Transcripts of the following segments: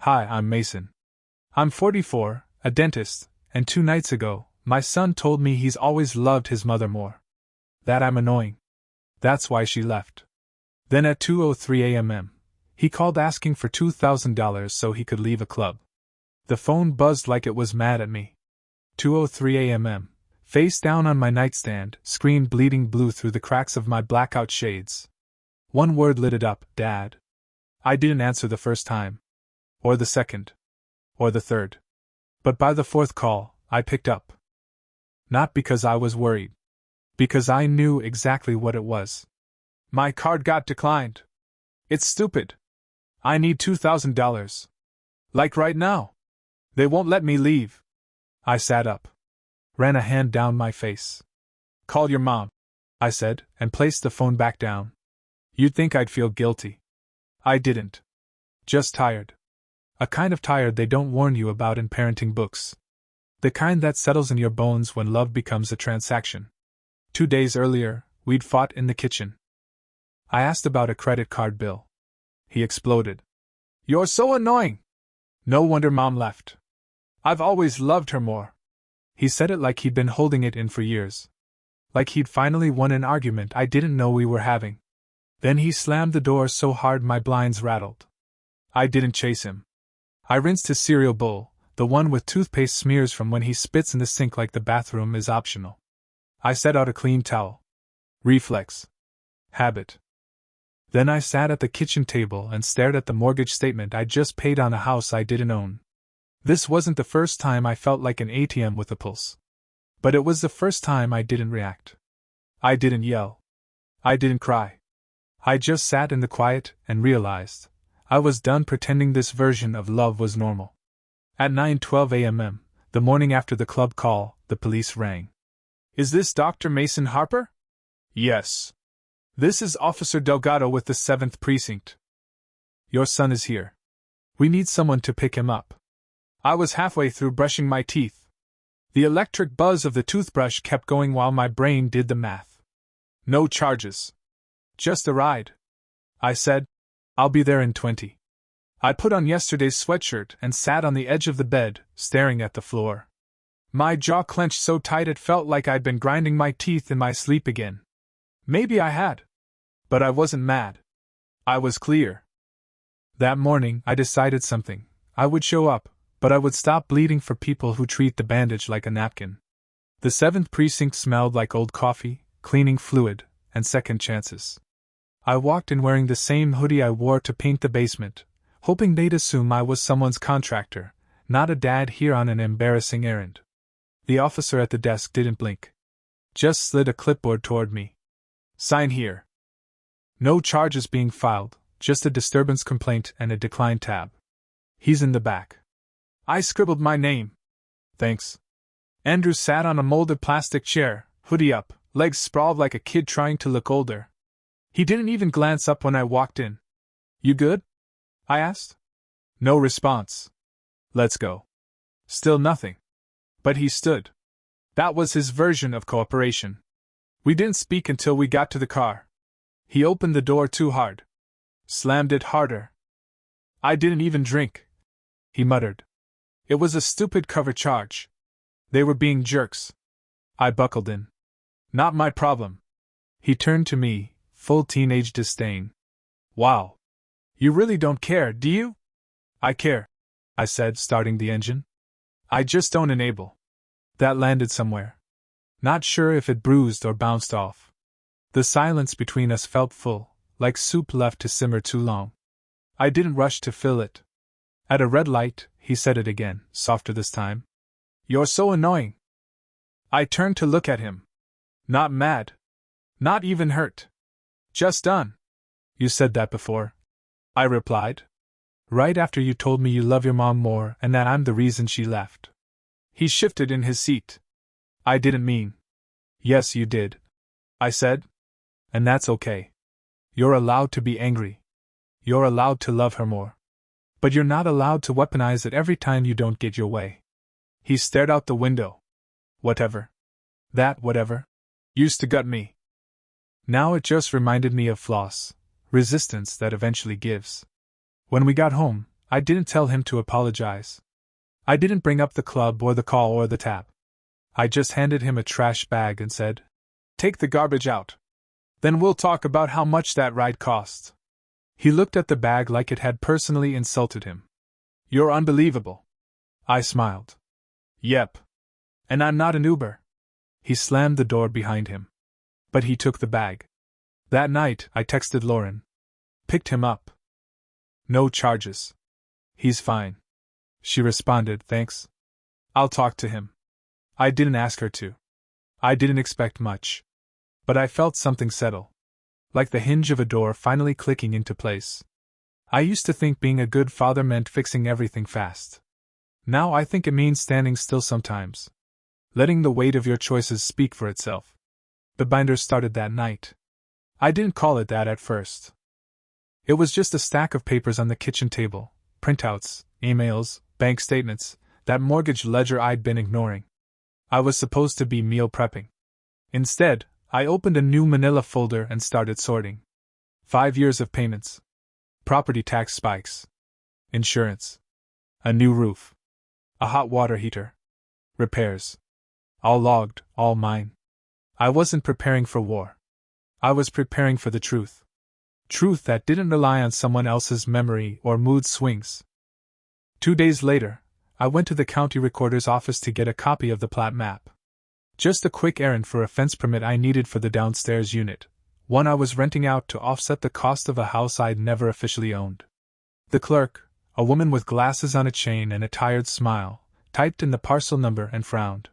Hi, I'm Mason. I'm 44, a dentist, and 2 nights ago, my son told me he's always loved his mother more. That I'm annoying. That's why she left. Then at 2:03 a.m., he called asking for $2,000 so he could leave a club. The phone buzzed like it was mad at me. 2:03 a.m., face down on my nightstand, screen bleeding blue through the cracks of my blackout shades. One word lit it up, Dad. I didn't answer the first time. Or the second. Or the third. But by the fourth call, I picked up. Not because I was worried. Because I knew exactly what it was. My card got declined. It's stupid. I need $2,000. Like right now. They won't let me leave. I sat up. Ran a hand down my face. Call your mom, I said, and placed the phone back down. You'd think I'd feel guilty. I didn't. Just tired. A kind of tired they don't warn you about in parenting books. The kind that settles in your bones when love becomes a transaction. 2 days earlier, we'd fought in the kitchen. I asked about a credit card bill. He exploded. You're so annoying! No wonder Mom left. I've always loved her more. He said it like he'd been holding it in for years. Like he'd finally won an argument I didn't know we were having. Then he slammed the door so hard my blinds rattled. I didn't chase him. I rinsed his cereal bowl, the one with toothpaste smears from when he spits in the sink like the bathroom is optional. I set out a clean towel. Reflex. Habit. Then I sat at the kitchen table and stared at the mortgage statement I'd just paid on a house I didn't own. This wasn't the first time I felt like an ATM with a pulse. But it was the first time I didn't react. I didn't yell. I didn't cry. I just sat in the quiet and realized I was done pretending this version of love was normal. At 9:12 a.m., the morning after the club call, the police rang. Is this Dr. Mason Harper? Yes. This is Officer Delgado with the 7th Precinct. Your son is here. We need someone to pick him up. I was halfway through brushing my teeth. The electric buzz of the toothbrush kept going while my brain did the math. No charges. Just a ride. I said, I'll be there in 20. I put on yesterday's sweatshirt and sat on the edge of the bed, staring at the floor. My jaw clenched so tight it felt like I'd been grinding my teeth in my sleep again. Maybe I had. But I wasn't mad. I was clear. That morning I decided something. I would show up, but I would stop bleeding for people who treat the bandage like a napkin. The 7th Precinct smelled like old coffee, cleaning fluid, and second chances. I walked in wearing the same hoodie I wore to paint the basement, hoping they'd assume I was someone's contractor, not a dad here on an embarrassing errand. The officer at the desk didn't blink. Just slid a clipboard toward me. Sign here. No charges being filed, just a disturbance complaint and a decline tab. He's in the back. I scribbled my name. Thanks. Andrew sat on a molded plastic chair, hoodie up, legs sprawled like a kid trying to look older. He didn't even glance up when I walked in. You good? I asked. No response. Let's go. Still nothing. But he stood. That was his version of cooperation. We didn't speak until we got to the car. He opened the door too hard. Slammed it harder. I didn't even drink. He muttered. It was a stupid cover charge. They were being jerks. I buckled in. Not my problem. He turned to me, full teenage disdain. Wow. You really don't care, do you? I care, I said, starting the engine. I just don't enable. That landed somewhere. Not sure if it bruised or bounced off. The silence between us felt full, like soup left to simmer too long. I didn't rush to fill it. At a red light, he said it again, softer this time. You're so annoying. I turned to look at him. Not mad. Not even hurt. Just done. You said that before, I replied. Right after you told me you love your mom more and that I'm the reason she left. He shifted in his seat. I didn't mean. Yes, you did, I said. And that's okay. You're allowed to be angry. You're allowed to love her more. But you're not allowed to weaponize it every time you don't get your way. He stared out the window. Whatever. That whatever used to gut me. Now it just reminded me of floss, resistance that eventually gives. When we got home, I didn't tell him to apologize. I didn't bring up the club or the call or the tab. I just handed him a trash bag and said, "Take the garbage out. Then we'll talk about how much that ride cost." He looked at the bag like it had personally insulted him. "You're unbelievable." I smiled. "Yep. And I'm not an Uber." He slammed the door behind him. But he took the bag. That night, I texted Lauren. "Picked him up. No charges. He's fine." She responded, "Thanks. I'll talk to him." I didn't ask her to. I didn't expect much. But I felt something settle. Like the hinge of a door finally clicking into place. I used to think being a good father meant fixing everything fast. Now I think it means standing still sometimes. Letting the weight of your choices speak for itself. The binder started that night. I didn't call it that at first. It was just a stack of papers on the kitchen table, printouts, emails, bank statements, that mortgage ledger I'd been ignoring. I was supposed to be meal prepping. Instead, I opened a new manila folder and started sorting. 5 years of payments. Property tax spikes. Insurance. A new roof. A hot water heater. Repairs. All logged, all mine. I wasn't preparing for war. I was preparing for the truth. Truth that didn't rely on someone else's memory or mood swings. 2 days later, I went to the county recorder's office to get a copy of the plat map. Just a quick errand for a fence permit I needed for the downstairs unit, one I was renting out to offset the cost of a house I'd never officially owned. The clerk, a woman with glasses on a chain and a tired smile, typed in the parcel number and frowned.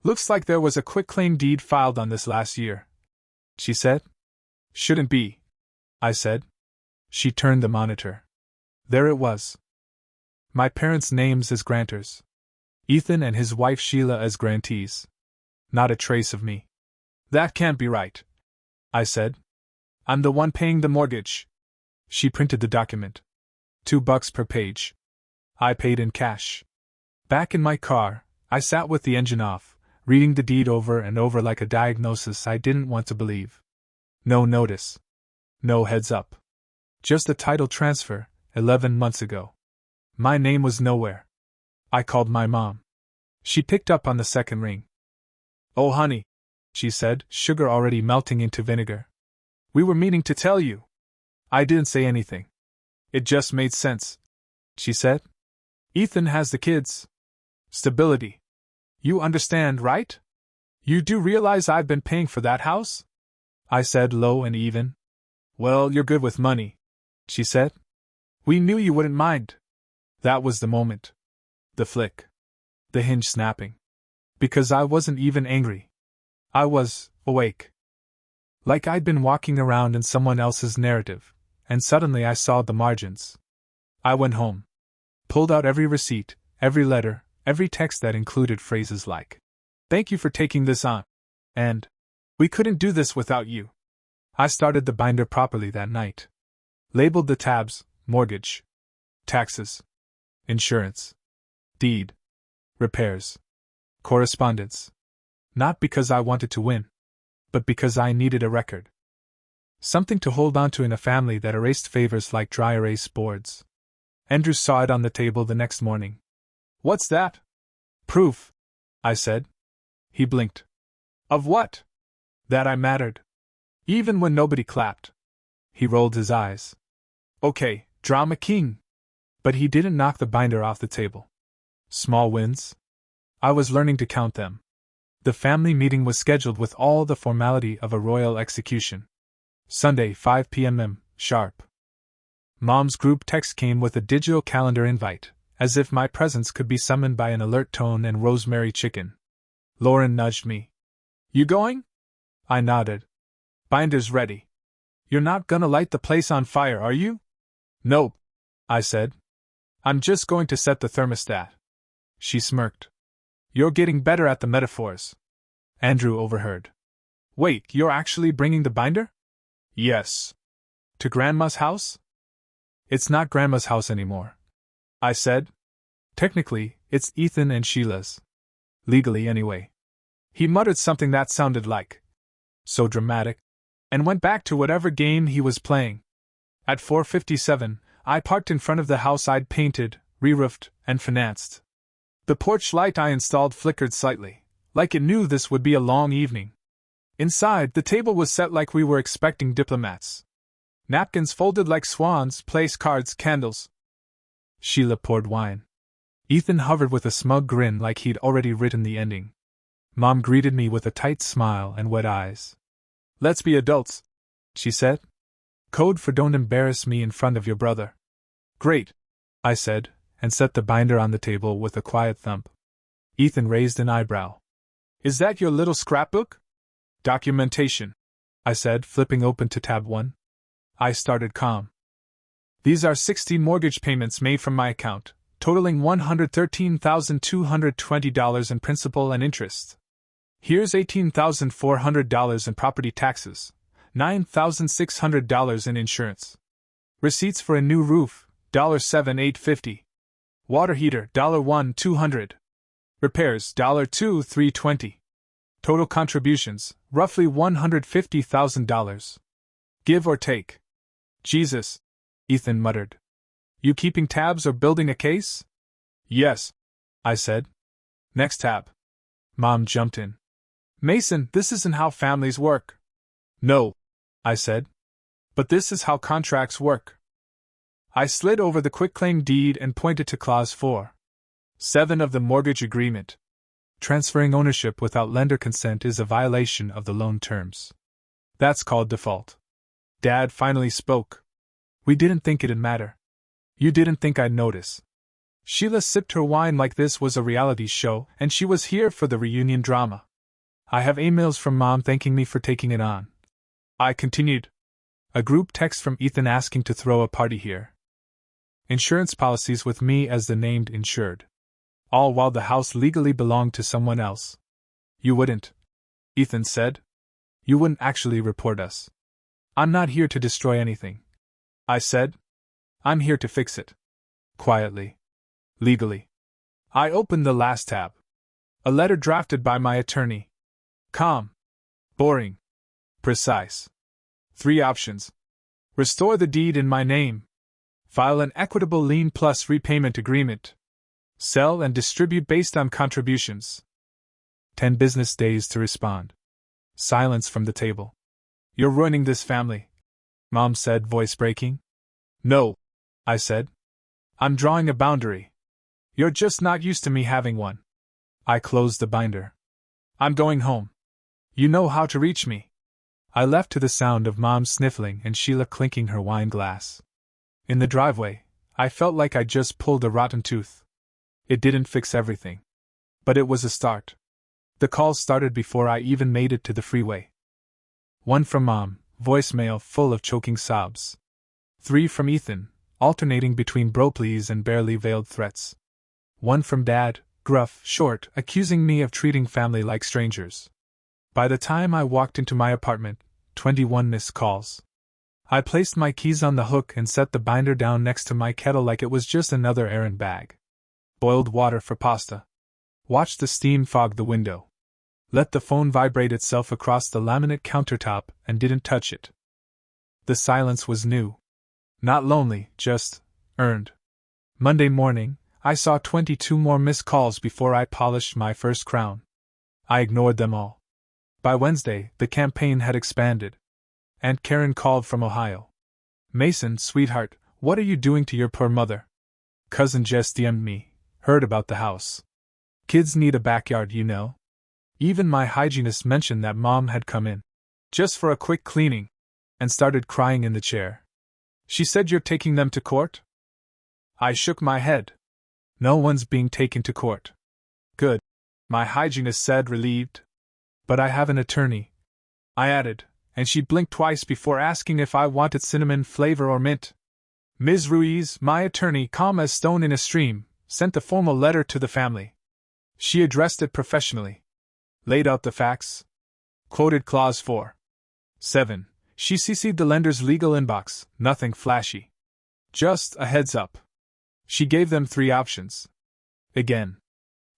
"Looks like there was a quitclaim deed filed on this last year," she said. "Shouldn't be," I said. She turned the monitor. There it was. My parents' names as grantors. Ethan and his wife Sheila as grantees. Not a trace of me. "That can't be right," I said. "I'm the one paying the mortgage." She printed the document. $2 per page. I paid in cash. Back in my car, I sat with the engine off, reading the deed over and over like a diagnosis I didn't want to believe. No notice. No heads up. Just a title transfer, 11 months ago. My name was nowhere. I called my mom. She picked up on the second ring. "Oh, honey," she said, sugar already melting into vinegar. "We were meaning to tell you." I didn't say anything. "It just made sense," she said. "Ethan has the kids. Stability. You understand, right? You do realize I've been paying for that house?" I said low and even. "Well, you're good with money," she said. "We knew you wouldn't mind." That was the moment. The flick. The hinge snapping. Because I wasn't even angry. I was awake. Like I'd been walking around in someone else's narrative, and suddenly I saw the margins. I went home. Pulled out every receipt, every letter, every text that included phrases like, "Thank you for taking this on," and, "We couldn't do this without you." I started the binder properly that night. Labeled the tabs, mortgage, taxes, insurance, deed, repairs, correspondence. Not because I wanted to win, but because I needed a record. Something to hold on to in a family that erased favors like dry erase boards. Andrew saw it on the table the next morning. "What's that?" "Proof," I said. He blinked. "Of what?" "That I mattered. Even when nobody clapped." He rolled his eyes. "Okay, drama king." But he didn't knock the binder off the table. Small wins? I was learning to count them. The family meeting was scheduled with all the formality of a royal execution. Sunday, 5 p.m. sharp. Mom's group text came with a digital calendar invite, as if my presence could be summoned by an alert tone and rosemary chicken. Lauren nudged me. "You going?" I nodded. "Binder's ready." "You're not gonna light the place on fire, are you?" "Nope," I said. "I'm just going to set the thermostat." She smirked. "You're getting better at the metaphors." Andrew overheard. "Wait, you're actually bringing the binder?" "Yes." "To Grandma's house?" "It's not Grandma's house anymore," I said. "Technically, it's Ethan and Sheila's. Legally, anyway." He muttered something that sounded like, "So dramatic," and went back to whatever game he was playing. At 4:57, I parked in front of the house I'd painted, re-roofed, and financed. The porch light I installed flickered slightly, like it knew this would be a long evening. Inside, the table was set like we were expecting diplomats. Napkins folded like swans, place cards, candles. Sheila poured wine. Ethan hovered with a smug grin like he'd already written the ending. Mom greeted me with a tight smile and wet eyes. "Let's be adults," she said. "Code for don't embarrass me in front of your brother." "Great," I said, and set the binder on the table with a quiet thump. Ethan raised an eyebrow. "Is that your little scrapbook?" "Documentation," I said, flipping open to tab 1. I started calm. "These are 60 mortgage payments made from my account, totaling $113,220 in principal and interest. Here's $18,400 in property taxes, $9,600 in insurance. Receipts for a new roof, $7,850. Water heater, $1,200. Repairs, $2,320. Total contributions, roughly $150,000. Give or take." "Jesus," Ethan muttered. "You keeping tabs or building a case?" "Yes," I said. "Next tab." Mom jumped in. "Mason, this isn't how families work." "No," I said. "But this is how contracts work." I slid over the quitclaim deed and pointed to Clause 4.7 of the mortgage agreement. Transferring ownership without lender consent is a violation of the loan terms. That's called default. Dad finally spoke. "We didn't think it'd matter. You didn't think I'd notice." Sheila sipped her wine like this was a reality show, and she was here for the reunion drama. "I have emails from Mom thanking me for taking it on," I continued. "A group text from Ethan asking to throw a party here. Insurance policies with me as the named insured. All while the house legally belonged to someone else." "You wouldn't," Ethan said. "You wouldn't actually report us." "I'm not here to destroy anything," I said. "I'm here to fix it. Quietly. Legally." I opened the last tab. A letter drafted by my attorney. Calm. Boring. Precise. 3 options. Restore the deed in my name. File an equitable lien plus repayment agreement. Sell and distribute based on contributions. 10 business days to respond. Silence from the table. "You're ruining this family," Mom said, voice breaking. "No," I said. "I'm drawing a boundary. You're just not used to me having one." I closed the binder. "I'm going home. You know how to reach me." I left to the sound of Mom sniffling and Sheila clinking her wine glass. In the driveway, I felt like I'd just pulled a rotten tooth. It didn't fix everything. But it was a start. The calls started before I even made it to the freeway. 1 from Mom, voicemail full of choking sobs. 3 from Ethan, alternating between bro please and barely veiled threats. 1 from Dad, gruff, short, accusing me of treating family like strangers. By the time I walked into my apartment, 21 missed calls. I placed my keys on the hook and set the binder down next to my kettle like it was just another errand bag. Boiled water for pasta. Watched the steam fog the window. Let the phone vibrate itself across the laminate countertop and didn't touch it. The silence was new. Not lonely, just earned. Monday morning, I saw 22 more missed calls before I polished my first crown. I ignored them all. By Wednesday, the campaign had expanded. Aunt Karen called from Ohio. "Mason, sweetheart, what are you doing to your poor mother?" Cousin Jess DM'd me. "Heard about the house. Kids need a backyard, you know." Even my hygienist mentioned that Mom had come in. "Just for a quick cleaning," and started crying in the chair. "She said you're taking them to court?" I shook my head. "No one's being taken to court." "Good," my hygienist said, relieved. "But I have an attorney," I added, and she blinked twice before asking if I wanted cinnamon flavor or mint. Ms. Ruiz, my attorney, calm as stone in a stream, sent a formal letter to the family. She addressed it professionally. Laid out the facts. Quoted Clause 4.7. She CC'd the lender's legal inbox, nothing flashy. Just a heads up. She gave them 3 options. Again.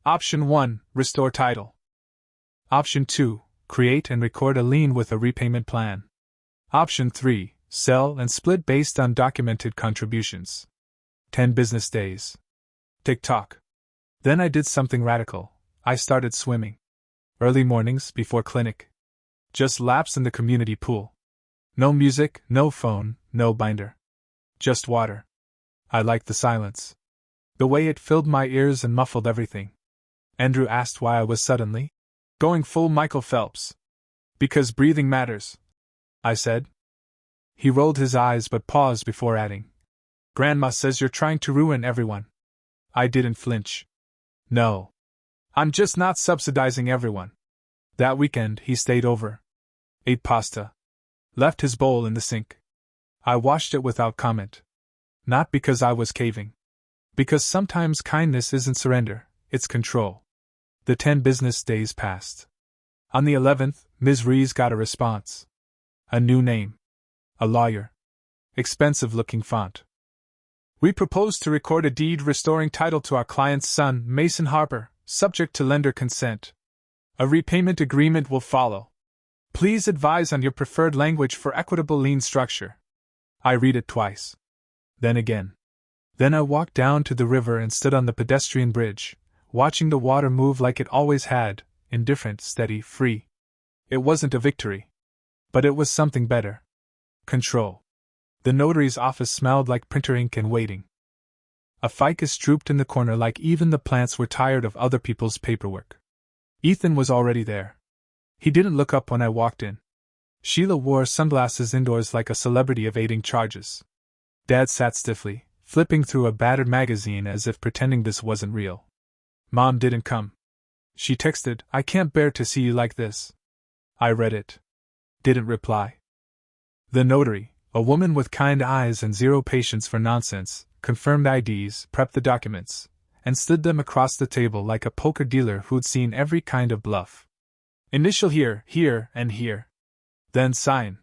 Option 1, restore title. Option 2, create and record a lien with a repayment plan. Option 3, sell, and split based on documented contributions. 10 business days. Tick-tock. Then I did something radical. I started swimming. Early mornings, before clinic. Just laps in the community pool. No music, no phone, no binder. Just water. I liked the silence. The way it filled my ears and muffled everything. Andrew asked why I was suddenly going full Michael Phelps. Because breathing matters, I said. He rolled his eyes but paused before adding, Grandma says you're trying to ruin everyone. I didn't flinch. No. I'm just not subsidizing everyone. That weekend he stayed over. Ate pasta. Left his bowl in the sink. I washed it without comment. Not because I was caving. Because sometimes kindness isn't surrender, it's control. The 10 business days passed. On the 11th, Ms. Rees got a response. A new name. A lawyer. Expensive-looking font. We propose to record a deed restoring title to our client's son, Mason Harper, subject to lender consent. A repayment agreement will follow. Please advise on your preferred language for equitable lien structure. I read it twice. Then again. Then I walked down to the river and stood on the pedestrian bridge, watching the water move like it always had, indifferent, steady, free. It wasn't a victory. But it was something better. Control. The notary's office smelled like printer ink and waiting. A ficus drooped in the corner like even the plants were tired of other people's paperwork. Ethan was already there. He didn't look up when I walked in. Sheila wore sunglasses indoors like a celebrity evading charges. Dad sat stiffly, flipping through a battered magazine as if pretending this wasn't real. Mom didn't come. She texted, I can't bear to see you like this. I read it. Didn't reply. The notary, a woman with kind eyes and zero patience for nonsense, confirmed IDs, prepped the documents, and slid them across the table like a poker dealer who'd seen every kind of bluff. Initial here, here, and here. Then sign.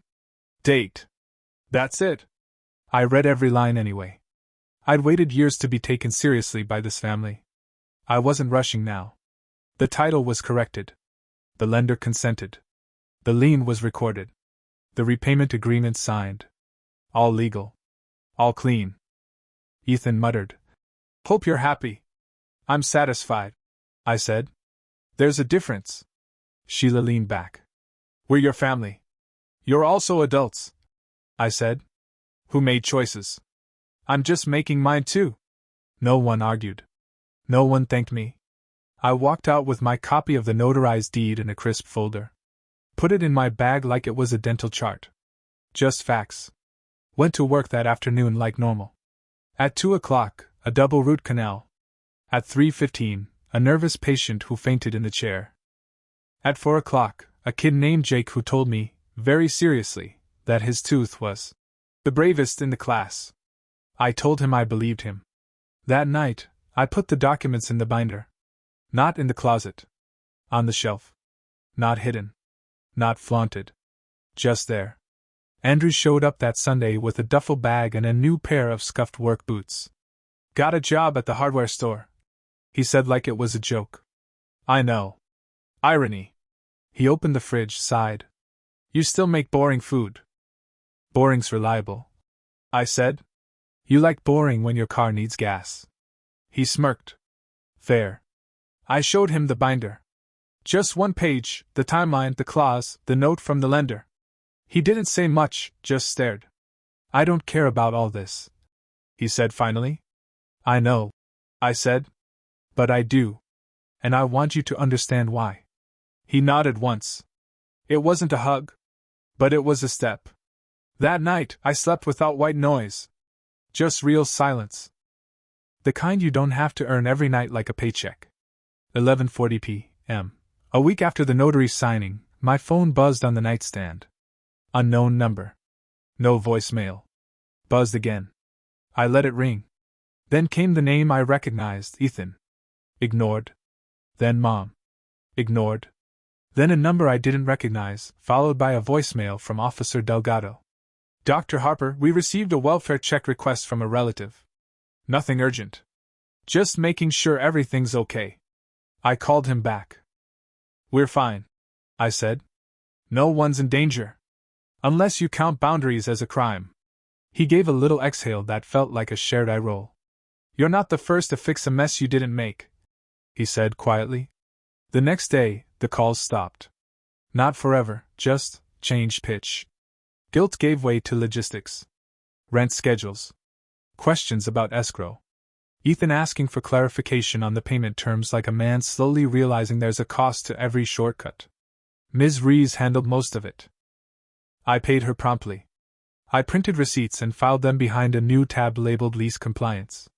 Date. That's it. I read every line anyway. I'd waited years to be taken seriously by this family. I wasn't rushing now. The title was corrected. The lender consented. The lien was recorded. The repayment agreement signed. All legal. All clean. Ethan muttered. Hope you're happy. I'm satisfied, I said. There's a difference. Sheila leaned back. We're your family. You're also adults, I said. Who made choices. I'm just making mine too. No one argued. No one thanked me. I walked out with my copy of the notarized deed in a crisp folder. Put it in my bag like it was a dental chart. Just facts. Went to work that afternoon like normal. At 2 o'clock, a double root canal. At 3:15, a nervous patient who fainted in the chair. At 4 o'clock, a kid named Jake who told me, very seriously, that his tooth was the bravest in the class. I told him I believed him. That night, I put the documents in the binder. Not in the closet. On the shelf. Not hidden. Not flaunted. Just there. Andrew showed up that Sunday with a duffel bag and a new pair of scuffed work boots. Got a job at the hardware store, he said like it was a joke. I know. Irony. He opened the fridge, sighed. You still make boring food. Boring's reliable, I said. You like boring when your car needs gas. He smirked. Fair. I showed him the binder. Just one page, the timeline, the clause, the note from the lender. He didn't say much, just stared. I don't care about all this, he said finally. I know, I said. But I do. And I want you to understand why. He nodded once. It wasn't a hug. But it was a step. That night, I slept without white noise. Just real silence. The kind you don't have to earn every night like a paycheck. 11:40 p.m. A week after the notary signing, my phone buzzed on the nightstand. Unknown number. No voicemail. Buzzed again. I let it ring. Then came the name I recognized, Ethan. Ignored. Then Mom. Ignored. Then a number I didn't recognize, followed by a voicemail from Officer Delgado. Dr. Harper, we received a welfare check request from a relative. Nothing urgent. Just making sure everything's okay. I called him back. We're fine, I said. No one's in danger. Unless you count boundaries as a crime. He gave a little exhale that felt like a shared eye roll. You're not the first to fix a mess you didn't make, he said quietly. The next day, the calls stopped. Not forever, just changed pitch. Guilt gave way to logistics. Rent schedules. Questions about escrow. Ethan asking for clarification on the payment terms like a man slowly realizing there's a cost to every shortcut. Ms. Rees handled most of it. I paid her promptly. I printed receipts and filed them behind a new tab labeled Lease Compliance.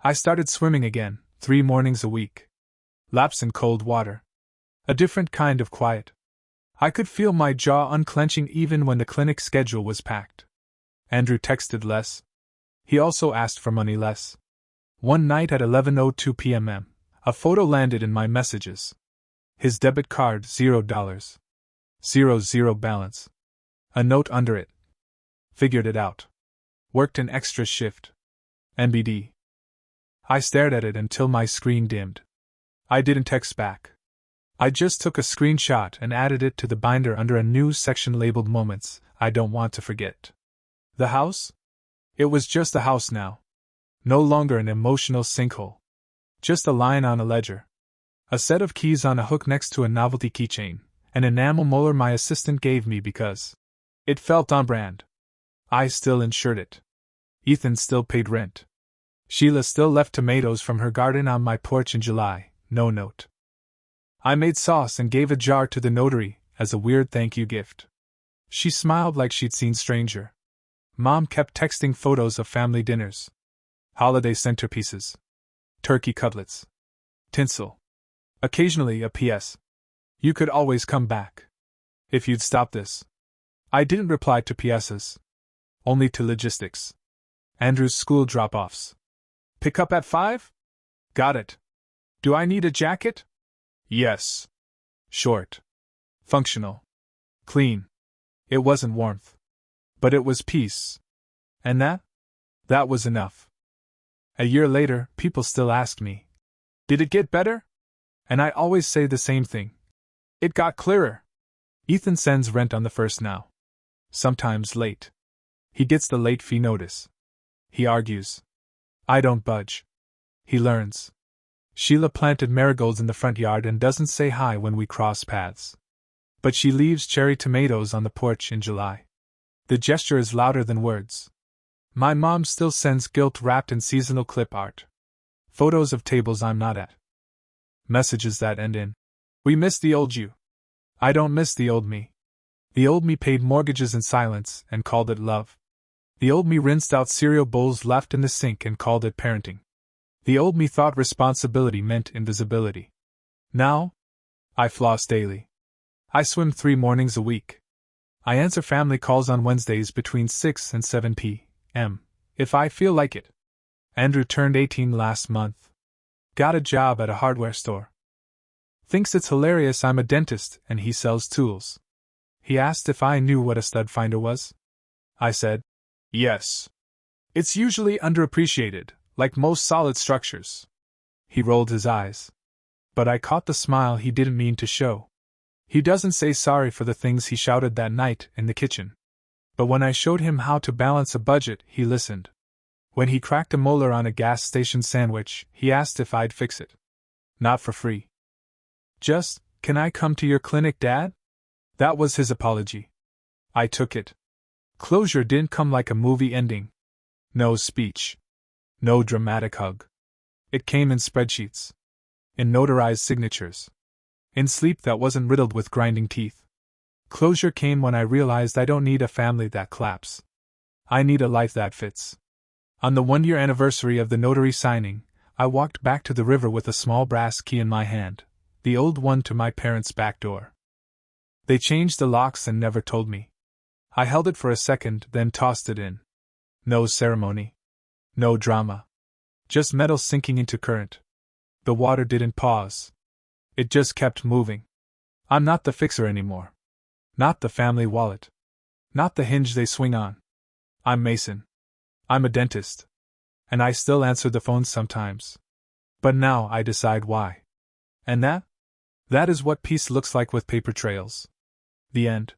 I started swimming again, 3 mornings a week. Laps in cold water. A different kind of quiet. I could feel my jaw unclenching even when the clinic schedule was packed. Andrew texted less. He also asked for money less. One night at 11:02 p.m., a photo landed in my messages. His debit card, $0. 0 balance. A note under it. Figured it out. Worked an extra shift. NBD. I stared at it until my screen dimmed. I didn't text back. I just took a screenshot and added it to the binder under a new section labeled Moments I Don't Want to Forget. The house? It was just a house now. No longer an emotional sinkhole. Just a line on a ledger. A set of keys on a hook next to a novelty keychain, an enamel molar my assistant gave me because it felt on brand. I still insured it. Ethan still paid rent. Sheila still left tomatoes from her garden on my porch in July, no note. I made sauce and gave a jar to the notary as a weird thank you gift. She smiled like she'd seen stranger. Mom kept texting photos of family dinners. Holiday centerpieces. Turkey cutlets. Tinsel. Occasionally a PS. You could always come back. If you'd stop this. I didn't reply to PSs. Only to logistics. Andrew's school drop-offs. Pick up at 5? Got it. Do I need a jacket? Yes. Short. Functional. Clean. It wasn't warmth. But it was peace. And that was enough. A year later, people still ask me, did it get better? And I always say the same thing. It got clearer. Ethan sends rent on the 1st now. Sometimes late. He gets the late fee notice. He argues. I don't budge. He learns. Sheila planted marigolds in the front yard and doesn't say hi when we cross paths. But she leaves cherry tomatoes on the porch in July. The gesture is louder than words. My mom still sends guilt wrapped in seasonal clip art. Photos of tables I'm not at. Messages that end in, we miss the old you. I don't miss the old me. The old me paid mortgages in silence and called it love. The old me rinsed out cereal bowls left in the sink and called it parenting. The old me thought responsibility meant invisibility. Now, I floss daily. I swim 3 mornings a week. I answer family calls on Wednesdays between 6 and 7 p.m. if I feel like it. Andrew turned 18 last month. Got a job at a hardware store. Thinks it's hilarious I'm a dentist and he sells tools. He asked if I knew what a stud finder was. I said, yes. It's usually underappreciated, like most solid structures. He rolled his eyes. But I caught the smile he didn't mean to show. He doesn't say sorry for the things he shouted that night in the kitchen. But when I showed him how to balance a budget, he listened. When he cracked a molar on a gas station sandwich, he asked if I'd fix it. Not for free. Just, can I come to your clinic, Dad? That was his apology. I took it. Closure didn't come like a movie ending. No speech. No dramatic hug. It came in spreadsheets. In notarized signatures. In sleep that wasn't riddled with grinding teeth. Closure came when I realized I don't need a family that claps. I need a life that fits. On the 1-year anniversary of the notary signing, I walked back to the river with a small brass key in my hand, the old one to my parents' back door. They changed the locks and never told me. I held it for a second, then tossed it in. No ceremony. No drama. Just metal sinking into current. The water didn't pause. It just kept moving. I'm not the fixer anymore. Not the family wallet. Not the hinge they swing on. I'm Mason. I'm a dentist. And I still answer the phone sometimes. But now I decide why. And that is what peace looks like with paper trails. The end.